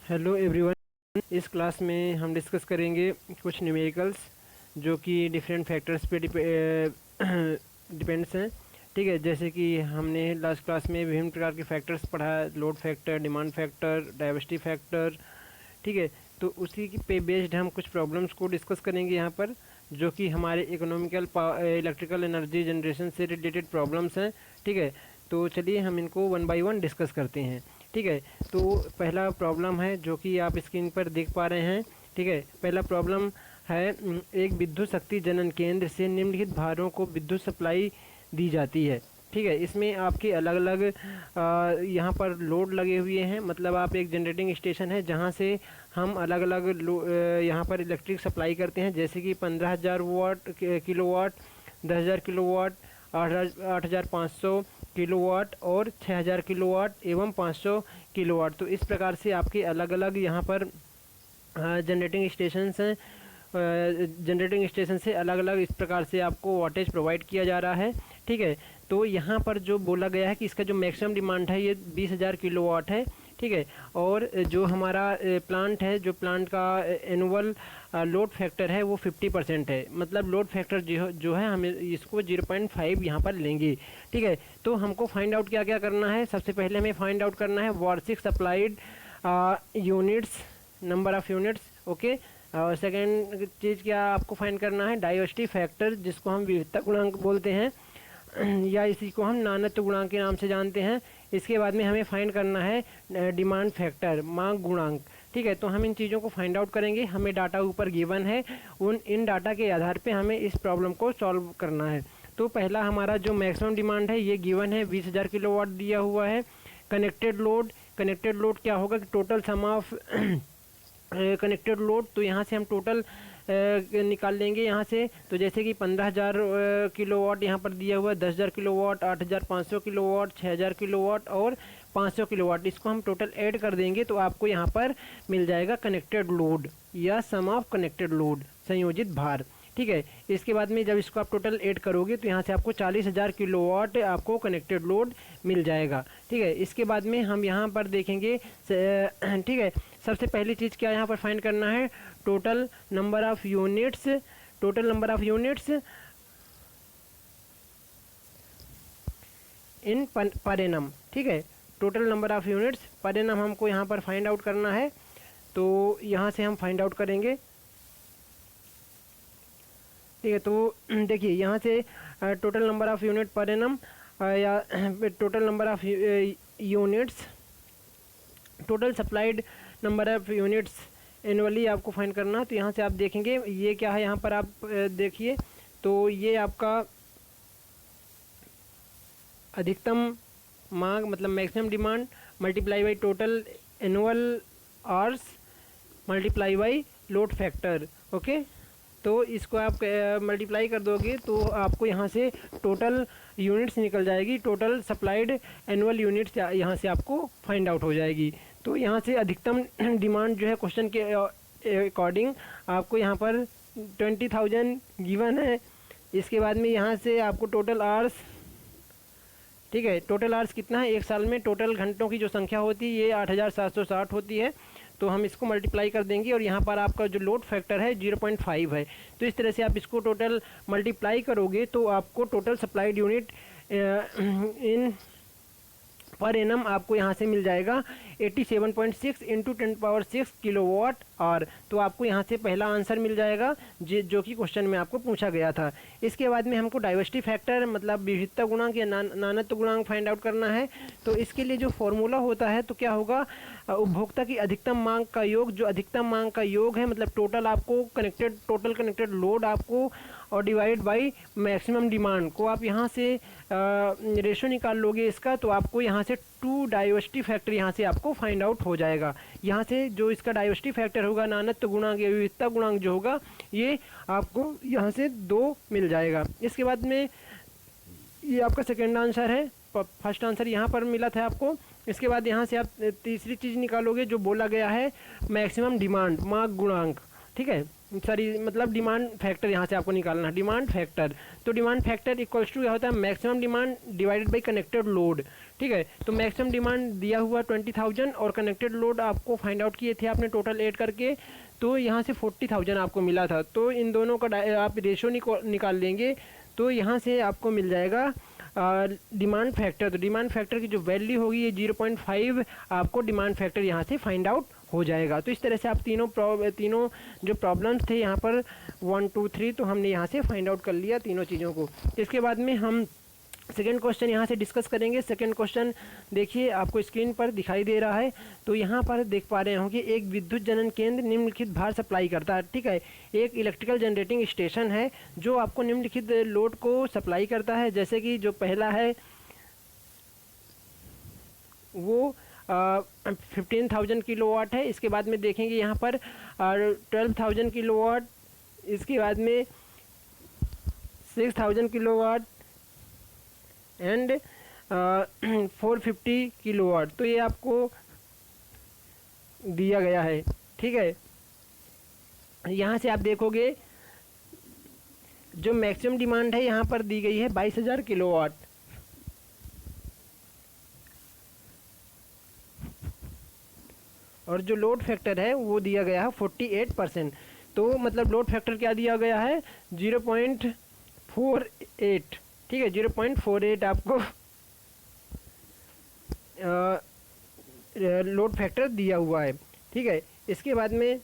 Hello everyone. इस class में हम डिस्कस करेंगे कुछ न्यूमेरिकल्स जो कि डिफरेंट फैक्टर्स पे डिपेंड्स हैं। ठीक है, जैसे कि हमने लास्ट क्लास में विभिन्न प्रकार के फैक्टर्स पढ़ा, load factor, demand factor, diversity factor. ठीक है, तो उसी पे बेस्ड हम कुछ प्रॉब्लम्स को डिस्कस करेंगे यहाँ पर, जो कि हमारे इकोनॉमिकल इलेक्ट्रिकल एनर्जी जनरेशन से रिलेटेड प्रॉब्लम्स हैं। ठीक है, तो चलिए हम इनको वन बाय वन डिस्कस करते हैं। ठीक है, तो पहला प्रॉब्लम है जो कि आप स्क्रीन पर देख पा रहे हैं। ठीक है, पहला प्रॉब्लम है एक विद्युत शक्ति जनन केंद्र से निम्नलिखित भारों को विद्युत सप्लाई दी जाती है। ठीक है, इसमें आपके अलग अलग यहाँ पर लोड लगे हुए हैं, मतलब आप एक जनरेटिंग स्टेशन है जहाँ से हम अलग अलग यहाँ पर इलेक्ट्रिक सप्लाई करते हैं, जैसे कि 15,000 वाट किलोवाट, 10,000 किलोवाट, 8,500 किलोवाट और 6,000 किलोवाट एवं 500 किलोवाट। तो इस प्रकार से आपके अलग अलग यहाँ पर जनरेटिंग स्टेशंस हैं। जनरेटिंग स्टेशन से अलग अलग इस प्रकार से आपको वाटेज प्रोवाइड किया जा रहा है। ठीक है, तो यहाँ पर जो बोला गया है कि इसका जो मैक्सिमम डिमांड है ये 20,000 किलोवाट है। ठीक है, और जो हमारा प्लांट है, जो प्लांट का एनुअल लोड फैक्टर है वो 50% है, मतलब लोड फैक्टर जो है हमें इसको 0.5 यहाँ पर लेंगे। ठीक है, तो हमको फाइंड आउट क्या क्या करना है। सबसे पहले हमें फाइंड आउट करना है वार्षिक supplied units, number of units. Okay, और सेकेंड चीज़ क्या आपको फाइंड करना है, डाइवर्सिटी फैक्टर, जिसको हम विविधता गुणांक बोलते हैं या इसी को हम नानत्व गुणांक के नाम से जानते हैं। इसके बाद में हमें फाइंड करना है डिमांड फैक्टर, मांग गुणांक। ठीक है, तो हम इन चीज़ों को फाइंड आउट करेंगे। हमें डाटा ऊपर गिवन है, इन डाटा के आधार पे हमें इस प्रॉब्लम को सॉल्व करना है। तो पहला हमारा जो मैक्सिमम डिमांड है ये गिवन है, 20,000 किलोवाट दिया हुआ है। कनेक्टेड लोड क्या होगा कि total sum of connected load, तो यहाँ से हम टोटल निकाल लेंगे यहाँ से। तो जैसे कि 15,000 किलोवाट यहाँ पर दिया हुआ है, 10,000 किलोवाट, 8,500 किलोवाट, 6,000 किलोवाट और 500 किलोवाट, इसको हम टोटल ऐड कर देंगे तो आपको यहाँ पर मिल जाएगा कनेक्टेड लोड या सम ऑफ कनेक्टेड लोड, संयोजित भार। ठीक है, इसके बाद में जब इसको आप टोटल ऐड करोगे तो यहाँ से आपको 40,000 किलोवाट आपको कनेक्टेड लोड मिल जाएगा। ठीक है, इसके बाद में हम यहाँ पर देखेंगे। ठीक है, सबसे पहली चीज़ क्या यहाँ पर फाइंड करना है, total number of units, total number of units in per annum. ठीक है, total number of units per annum हमको यहाँ पर फाइंड आउट करना है, तो यहाँ से हम फाइंड आउट करेंगे। ठीक है, तो देखिए यहाँ से total number of unit per annum या total number of units, total supplied number of units annually आपको फाइंड करना है। तो यहाँ से आप देखेंगे ये क्या है, यहाँ पर आप देखिए तो ये आपका अधिकतम मांग मतलब maximum demand multiply by total annual hours multiply by load factor. Okay, तो इसको आप मल्टीप्लाई कर दोगे तो आपको यहाँ से टोटल यूनिट्स निकल जाएगी, टोटल सप्लाइड एनुअल यूनिट्स यहाँ से आपको फाइंड आउट हो जाएगी। तो यहाँ से अधिकतम डिमांड जो है क्वेश्चन के अकॉर्डिंग आपको यहाँ पर 20,000 गिवन है। इसके बाद में यहाँ से आपको टोटल आवर्स, ठीक है, टोटल आवर्स कितना है, एक साल में टोटल घंटों की जो संख्या होती है ये 8,760 होती है। तो हम इसको मल्टीप्लाई कर देंगे और यहाँ पर आपका जो लोड फैक्टर है 0.5 है। तो इस तरह से आप इसको टोटल मल्टीप्लाई करोगे तो आपको total supplied unit in per annum आपको यहाँ से मिल जाएगा 87.6 इंटू 10⁻6 किलोवाट आवर। तो आपको यहाँ से पहला आंसर मिल जाएगा जो कि क्वेश्चन में आपको पूछा गया था। इसके बाद में हमको डाइवर्सिटी फैक्टर मतलब विविधता गुणांक या नानत्व गुणांक फाइंड आउट करना है। तो इसके लिए जो फॉर्मूला होता है तो क्या होगा, उपभोक्ता की अधिकतम मांग का योग, जो अधिकतम मांग का योग है मतलब टोटल आपको टोटल कनेक्टेड लोड आपको और डिवाइड बाई मैक्सिमम डिमांड को आप यहाँ से रेशो निकाल लोगे इसका, तो आपको यहाँ से 2 डाइवर्सिटी फैक्टर यहाँ से आपको फाइंड आउट हो जाएगा। यहाँ से जो इसका डाइवर्सिटी फैक्टर होगा, नानत्व गुणांक या विविधता गुणांक जो होगा, ये आपको यहाँ से 2 मिल जाएगा। इसके बाद में ये आपका सेकेंड आंसर है, फर्स्ट आंसर यहाँ पर मिला था आपको। इसके बाद यहाँ से आप तीसरी चीज़ निकालोगे जो बोला गया है मैक्सिमम डिमांड मांग गुणांक। ठीक है, सॉरी मतलब डिमांड फैक्टर यहाँ से आपको निकालना है, डिमांड फैक्टर। तो डिमांड फैक्टर इक्वल्स टू क्या होता है, maximum demand divided by connected load. ठीक है। तो मैक्सिमम डिमांड दिया हुआ 20,000 और कनेक्टेड लोड आपको फाइंड आउट किए थे आपने टोटल ऐड करके, तो यहाँ से 40,000 आपको मिला था। तो इन दोनों का आप रेशो निकाल लेंगे तो यहाँ से आपको मिल जाएगा डिमांड फैक्टर। तो डिमांड फैक्टर की जो वैल्यू होगी ये 0.5 आपको डिमांड फैक्टर यहाँ से फाइंड आउट हो जाएगा। तो इस तरह से आप तीनों जो प्रॉब्लम्स थे यहाँ पर 1 2 3 तो हमने यहाँ से फाइंड आउट कर लिया तीनों चीज़ों को। इसके बाद में हम सेकेंड क्वेश्चन यहाँ से डिस्कस करेंगे। सेकेंड क्वेश्चन देखिए आपको स्क्रीन पर दिखाई दे रहा है। तो यहाँ पर देख पा रहे हो कि एक विद्युत जनन केंद्र निम्नलिखित भार सप्लाई करता है, ठीक है। एक इलेक्ट्रिकल जनरेटिंग स्टेशन है जो आपको निम्नलिखित लोड को सप्लाई करता है। जैसे कि जो पहला है वो 15,000 किलोवाट है। इसके बाद में देखेंगे यहाँ पर 12,000 किलोवाट, इसके बाद में 6,000 किलोवाट एंड 450 किलोवाट। तो ये आपको दिया गया है, ठीक है। यहाँ से आप देखोगे जो मैक्सिमम डिमांड है यहाँ पर दी गई है 22,000 किलोवाट, और जो लोड फैक्टर है वो दिया गया है 48%। तो मतलब लोड फैक्टर क्या दिया गया है 0.48, ठीक है। 0.48 आपको लोड फैक्टर दिया हुआ है, ठीक है। इसके बाद में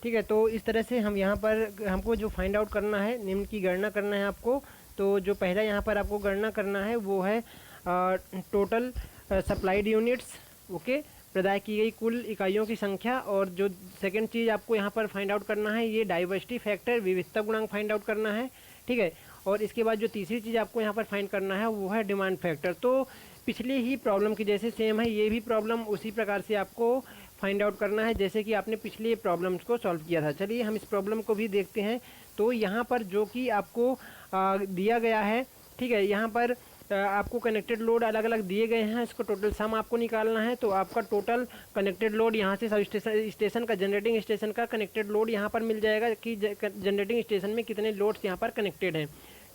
ठीक है, तो इस तरह से हम यहाँ पर हमको जो फाइंड आउट करना है, निम्न की गणना करना है आपको। तो जो पहला यहाँ पर आपको गणना करना है वो है टोटल सप्लाइड यूनिट्स, ओके, प्रदाय की गई कुल इकाइयों की संख्या। और जो सेकंड चीज़ आपको यहाँ पर फाइंड आउट करना है ये डाइवर्सिटी फैक्टर, विविधता गुणांक फाइंड आउट करना है, ठीक है। और इसके बाद जो तीसरी चीज़ आपको यहाँ पर फाइंड करना है वो है डिमांड फैक्टर। तो पिछली ही प्रॉब्लम की जैसे सेम है ये भी प्रॉब्लम, उसी प्रकार से आपको फाइंड आउट करना है जैसे कि आपने पिछले प्रॉब्लम्स को सॉल्व किया था। चलिए हम इस प्रॉब्लम को भी देखते हैं। तो यहाँ पर जो कि आपको दिया गया है, ठीक है, यहाँ पर आपको कनेक्टेड लोड अलग अलग दिए गए हैं, इसको टोटल सम आपको निकालना है। तो आपका टोटल कनेक्टेड लोड यहाँ से सब स्टेशन का, जनरेटिंग स्टेशन का कनेक्टेड लोड यहाँ पर मिल जाएगा कि जनरेटिंग स्टेशन में कितने लोड्स यहाँ पर कनेक्टेड हैं।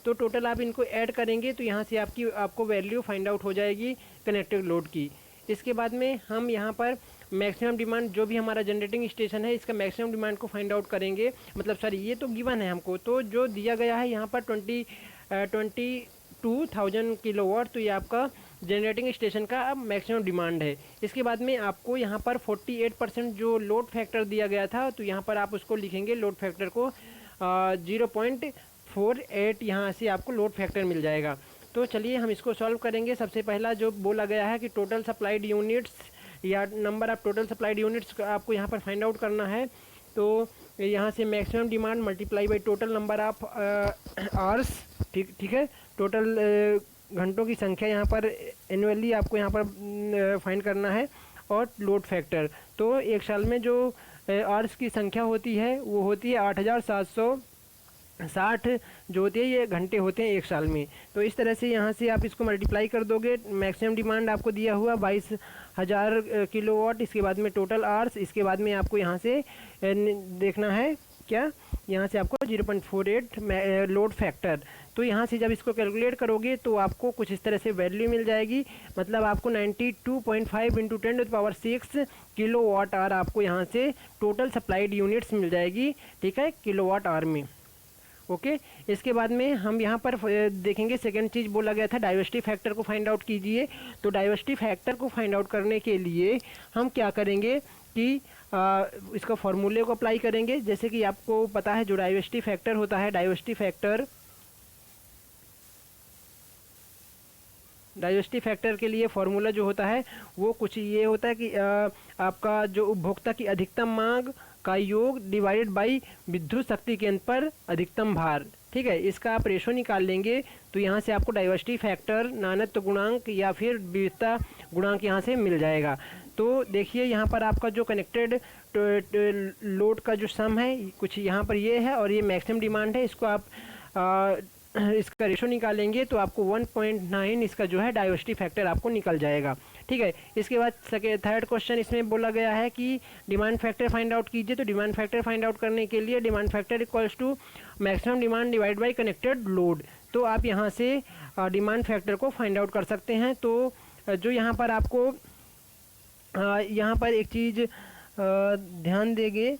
तो टोटल आप इनको ऐड करेंगे तो यहाँ से आपको वैल्यू फाइंड आउट हो जाएगी कनेक्टेड लोड की। इसके बाद में हम यहाँ पर मैक्सिमम डिमांड, जो भी हमारा जनरेटिंग स्टेशन है इसका मैक्सिमम डिमांड को फाइंड आउट करेंगे। मतलब सॉरी, ये तो गिवन है हमको, तो जो दिया गया है यहाँ पर 22,000 किलोवाट, तो ये आपका जनरेटिंग स्टेशन का मैक्सिमम डिमांड है। इसके बाद में आपको यहाँ पर 48% जो लोड फैक्टर दिया गया था, तो यहाँ पर आप उसको लिखेंगे लोड फैक्टर को 0.48, यहाँ से आपको लोड फैक्टर मिल जाएगा। तो चलिए हम इसको सॉल्व करेंगे। सबसे पहला जो बोला गया है कि टोटल सप्लाइड यूनिट्स या number of total supplied units आपको यहाँ पर फाइंड आउट करना है। तो यहाँ से maximum demand multiply by total number of hours, ठीक है, टोटल घंटों की संख्या यहाँ पर एनुअली आपको यहाँ पर फाइंड करना है, और लोड फैक्टर। तो एक साल में जो आवर्स की संख्या होती है वो होती है 8,760 जो होती है, ये घंटे होते हैं एक साल में। तो इस तरह से यहाँ से आप इसको मल्टीप्लाई कर दोगे। मैक्सिमम डिमांड आपको दिया हुआ 22,000 किलोवाट, इसके बाद में टोटल आवर्स, इसके बाद में आपको यहाँ से देखना है क्या, यहाँ से आपको 0.48 लोड फैक्टर। तो यहाँ से जब इसको कैलकुलेट करोगे तो आपको कुछ इस तरह से वैल्यू मिल जाएगी। मतलब आपको 92.5 × 10⁶ किलोवाट आवर आपको यहाँ से टोटल सप्लाइड यूनिट्स मिल जाएगी, ठीक है, किलोवाट आवर में, ओके। इसके बाद में हम यहाँ पर देखेंगे सेकंड चीज़ बोला गया था डाइवर्सिटी फैक्टर को फाइंड आउट कीजिए। तो डाइवर्सिटी फैक्टर को फाइंड आउट करने के लिए हम क्या करेंगे कि इसका फॉर्मूले को अप्लाई करेंगे। जैसे कि आपको पता है जो डाइवर्सिटी फैक्टर होता है, डाइवर्सिटी फैक्टर के लिए फॉर्मूला जो होता है वो कुछ ये होता है कि आपका जो उपभोक्ता की अधिकतम मांग का योग डिवाइडेड बाई विद्युत शक्ति केंद्र पर अधिकतम भार, ठीक है। इसका आप रेशो निकाल लेंगे तो यहाँ से आपको डाइवर्सिटी फैक्टर, नानत्व गुणांक या फिर विविधता गुणांक यहाँ से मिल जाएगा। तो देखिए यहाँ पर आपका जो कनेक्टेड लोड का जो सम है कुछ यहाँ पर ये है, और ये मैक्सिमम डिमांड है। इसको आप इसका रेशो निकालेंगे तो आपको 1.9 इसका जो है डाइवर्सिटी फैक्टर आपको निकल जाएगा, ठीक है। इसके बाद थर्ड क्वेश्चन इसमें बोला गया है कि डिमांड फैक्टर फाइंड आउट कीजिए। तो डिमांड फैक्टर फाइंड आउट करने के लिए demand factor equals to maximum demand divide by connected load. तो आप यहाँ से डिमांड फैक्टर को फाइंड आउट कर सकते हैं। तो जो यहाँ पर आपको यहाँ पर एक चीज़ ध्यान देंगे,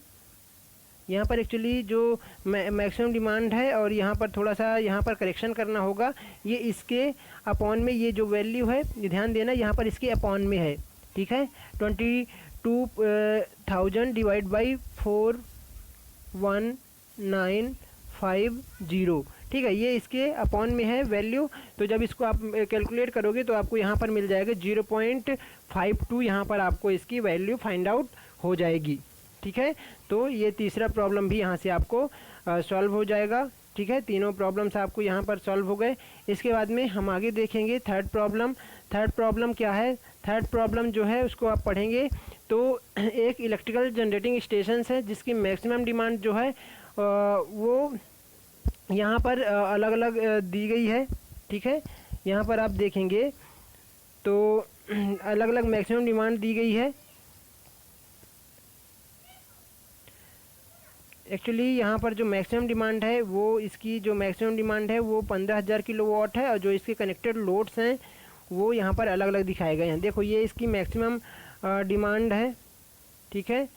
यहाँ पर एक्चुअली जो मैक्सिमम डिमांड है और यहाँ पर थोड़ा सा यहाँ पर करेक्शन करना होगा। ये इसके अपॉन में, ये जो वैल्यू है ये ध्यान देना, यहाँ पर इसके अपॉन में है, ठीक है। 22,000 डिवाइड बाई 41950, ठीक है, ये इसके अपॉन में है वैल्यू। तो जब इसको आप कैलकुलेट करोगे तो आपको यहाँ पर मिल जाएगा 0.52, यहाँ पर आपको इसकी वैल्यू फाइंड आउट हो जाएगी, ठीक है। तो ये तीसरा प्रॉब्लम भी यहाँ से आपको सॉल्व हो जाएगा, ठीक है। तीनों प्रॉब्लम्स आपको यहाँ पर सॉल्व हो गए। इसके बाद में हम आगे देखेंगे थर्ड प्रॉब्लम। थर्ड प्रॉब्लम क्या है? थर्ड प्रॉब्लम जो है उसको आप पढ़ेंगे तो एक इलेक्ट्रिकल जनरेटिंग स्टेशन है जिसकी मैक्सिमम डिमांड जो है वो यहाँ पर अलग अलग दी गई है, ठीक है। यहाँ पर आप देखेंगे तो अलग अलग मैक्सिमम डिमांड दी गई है। एक्चुअली यहाँ पर जो मैक्सिमम डिमांड है वो, इसकी जो मैक्सिमम डिमांड है वो 15,000 किलोवाट है और जो इसके कनेक्टेड लोड्स हैं वो यहाँ पर अलग अलग दिखाए गए हैं। देखो ये इसकी मैक्सिमम डिमांड है, ठीक है,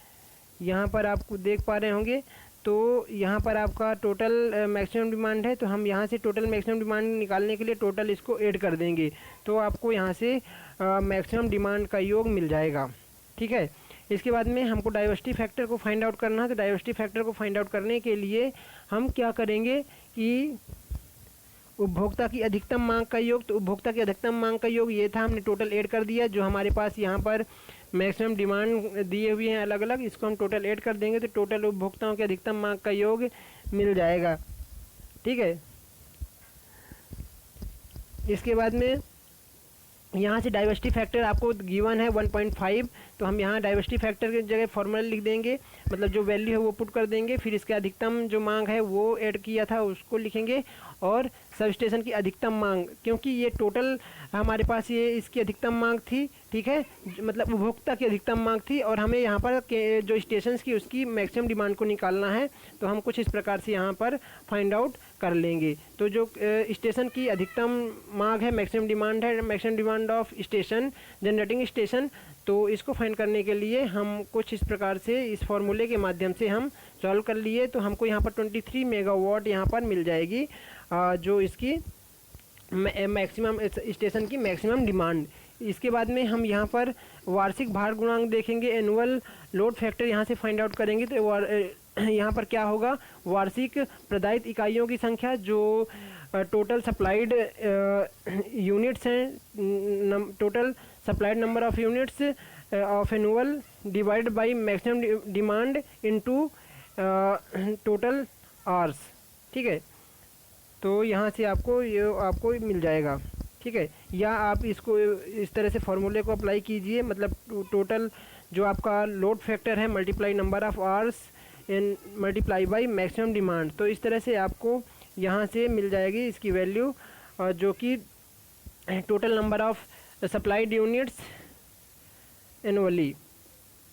यहाँ पर आपको देख पा रहे होंगे। तो यहाँ पर आपका टोटल मैक्सिमम डिमांड है, तो हम यहाँ से टोटल मैक्सिमम डिमांड निकालने के लिए टोटल इसको ऐड कर देंगे, तो आपको यहाँ से मैक्सिमम डिमांड का योग मिल जाएगा, ठीक है। इसके बाद में हमको डाइवर्सिटी फैक्टर को फाइंड आउट करना है। तो डाइवर्सिटी फैक्टर को फाइंड आउट करने के लिए हम क्या करेंगे कि उपभोक्ता की अधिकतम मांग का योग, तो उपभोक्ता की अधिकतम मांग का योग ये था, हमने टोटल ऐड कर दिया। जो हमारे पास यहाँ पर मैक्सिमम डिमांड दिए हुए हैं अलग अलग, इसको हम टोटल ऐड कर देंगे तो टोटल उपभोक्ताओं की अधिकतम मांग का योग मिल जाएगा, ठीक है। इसके बाद में यहाँ से डाइवर्सिटी फैक्टर आपको गिवन है 1.5, तो हम यहाँ डाइवर्सिटी फैक्टर की जगह फॉर्मूला लिख देंगे, मतलब जो वैल्यू है वो पुट कर देंगे, फिर इसके अधिकतम जो मांग है वो ऐड किया था उसको लिखेंगे, और सब स्टेशन की अधिकतम मांग, क्योंकि ये टोटल हमारे पास ये इसकी अधिकतम मांग थी, ठीक है, मतलब उपभोक्ता की अधिकतम मांग थी और हमें यहाँ पर जो स्टेशन की उसकी मैक्सिमम डिमांड को निकालना है। तो हम कुछ इस प्रकार से यहाँ पर फाइंड आउट कर लेंगे। तो जो स्टेशन की अधिकतम मांग है, मैक्सिमम डिमांड है, maximum demand of station generating station, तो इसको फाइंड करने के लिए हम कुछ इस प्रकार से इस फॉर्मूले के माध्यम से हम सॉल्व कर लिए। तो हमको यहाँ पर 23 मेगावाट यहाँ पर मिल जाएगी जो इसकी मैक्सिमम स्टेशन की मैक्सिमम डिमांड। इसके बाद में हम यहाँ पर वार्षिक भार गुणांक देखेंगे, एनुअल लोड फैक्टर यहाँ से फाइंड आउट करेंगे। तो यहाँ पर क्या होगा, वार्षिक प्रदायित इकाइयों की संख्या जो टोटल सप्लाइड यूनिट्स हैं, total supplied number of units of annual divide by maximum demand into total hours, ठीक है। तो यहाँ से आपको मिल जाएगा, ठीक है। या आप इसको इस तरह से फॉर्मूले को अप्लाई कीजिए, मतलब टोटल जो आपका लोड फैक्टर है multiply number of hours in multiply by maximum demand, तो इस तरह से आपको यहाँ से मिल जाएगी इसकी वैल्यू, जो कि total number of supplied units annually,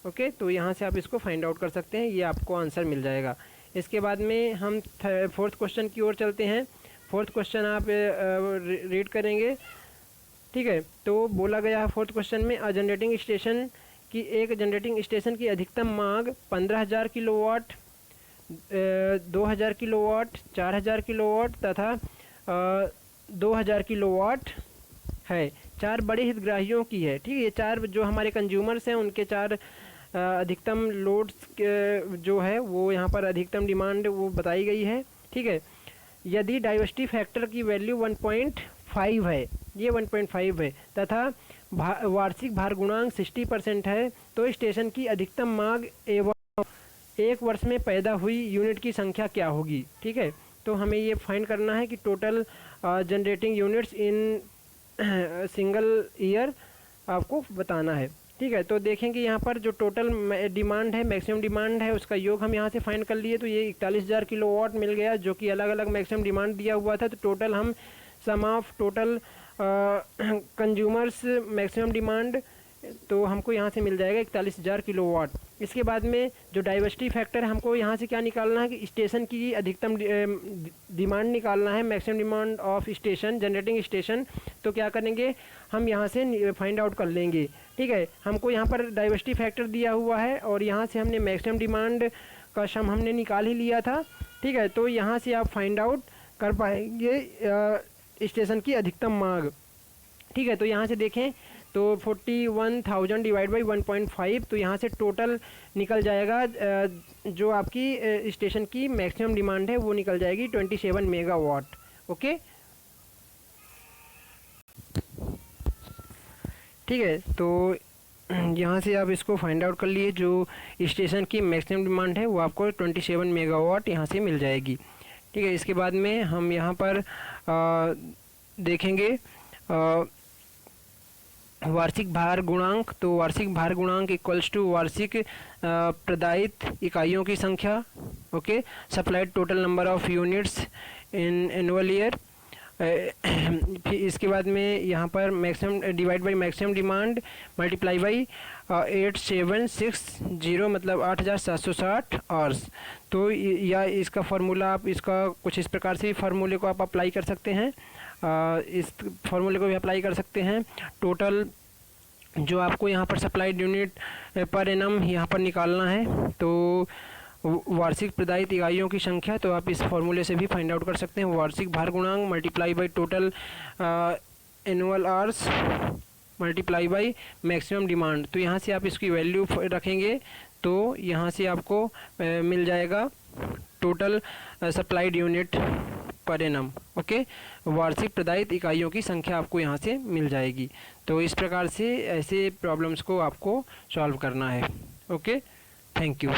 okay. तो यहाँ से आप इसको फाइंड आउट कर सकते हैं, ये आपको आंसर मिल जाएगा। इसके बाद में हम फोर्थ क्वेश्चन की ओर चलते हैं। फोर्थ क्वेश्चन आप रीड करेंगे, ठीक है। तो बोला गया है फोर्थ क्वेश्चन में, जनरेटिंग स्टेशन की एक जनरेटिंग स्टेशन की अधिकतम मांग 15,000 किलोवाट, 2,000 किलोवाट, 4,000 किलोवाट तथा 2,000 किलोवाट है। चार बड़े हितग्राहियों की है, ठीक है। ये चार जो हमारे कंज्यूमर्स हैं उनके चार अधिकतम लोड्स जो है वो यहाँ पर अधिकतम डिमांड वो बताई गई है, ठीक है। यदि डाइवर्सिटी फैक्टर की वैल्यू 1.5 है, ये 1.5 है, तथा वार्षिक भार गुणांक 60% है, तो स्टेशन की अधिकतम मांग एवं एक वर्ष में पैदा हुई यूनिट की संख्या क्या होगी, ठीक है। तो हमें ये फाइंड करना है कि total generating units in single year आपको बताना है, ठीक है। तो देखेंगे यहाँ पर जो टोटल डिमांड है, मैक्सिमम डिमांड है, उसका योग हम यहाँ से फाइंड कर लिए। तो ये 41,000 किलोवाट मिल गया, जो कि अलग अलग मैक्सिमम डिमांड दिया हुआ था। तो टोटल हम sum of total consumers maximum demand तो हमको यहाँ से मिल जाएगा 41,000 किलोवाट। इसके बाद में जो डाइवर्सिटी फैक्टर है, हमको यहाँ से क्या निकालना है कि स्टेशन की अधिकतम डिमांड निकालना है, maximum demand of station, generating station. तो क्या करेंगे, हम यहाँ से फाइंड आउट कर लेंगे। ठीक है, हमको यहाँ पर डाइवर्सिटी फैक्टर दिया हुआ है और यहाँ से हमने मैक्सिमम डिमांड का सम हमने निकाल ही लिया था। ठीक है, तो यहाँ से आप फाइंड आउट कर पाएंगे स्टेशन की अधिकतम मांग। ठीक है, तो यहाँ से देखें तो 41,000 डिवाइड बाई 1.5, तो यहाँ से टोटल निकल जाएगा जो आपकी स्टेशन की मैक्सिमम डिमांड है वो निकल जाएगी 27 मेगावाट। ओके, ठीक है, तो यहाँ से आप इसको फाइंड आउट कर लिए, जो स्टेशन की मैक्सिमम डिमांड है वो आपको 27 मेगावाट यहाँ से मिल जाएगी। ठीक है, इसके बाद में हम यहाँ पर देखेंगे वार्षिक भार गुणांक। तो वार्षिक भार गुणांक इक्वल्स टू वार्षिक प्रदायित इकाइयों की संख्या। Okay, supplied total number of units in annual year. फिर इसके बाद में यहाँ पर maximum divide by maximum demand multiply by 8760 मतलब 8760 आवर्स। तो या इसका फार्मूला आप इसका कुछ इस प्रकार से फार्मूले को आप अप्लाई कर सकते हैं, इस फार्मूले को भी अप्लाई कर सकते हैं। टोटल जो आपको यहाँ पर सप्लाइड यूनिट पर एनम यहाँ पर निकालना है, तो वार्षिक प्रदायित इकाइयों की संख्या, तो आप इस फॉर्मूले से भी फाइंड आउट कर सकते हैं। वार्षिक भार गुणांक multiply by total annual hours multiply by maximum demand. तो यहाँ से आप इसकी वैल्यू रखेंगे तो यहाँ से आपको मिल जाएगा total supplied unit per annum. Okay, वार्षिक प्रदायित इकाइयों की संख्या आपको यहाँ से मिल जाएगी। तो इस प्रकार से ऐसे प्रॉब्लम्स को आपको सॉल्व करना है। Okay, thank you.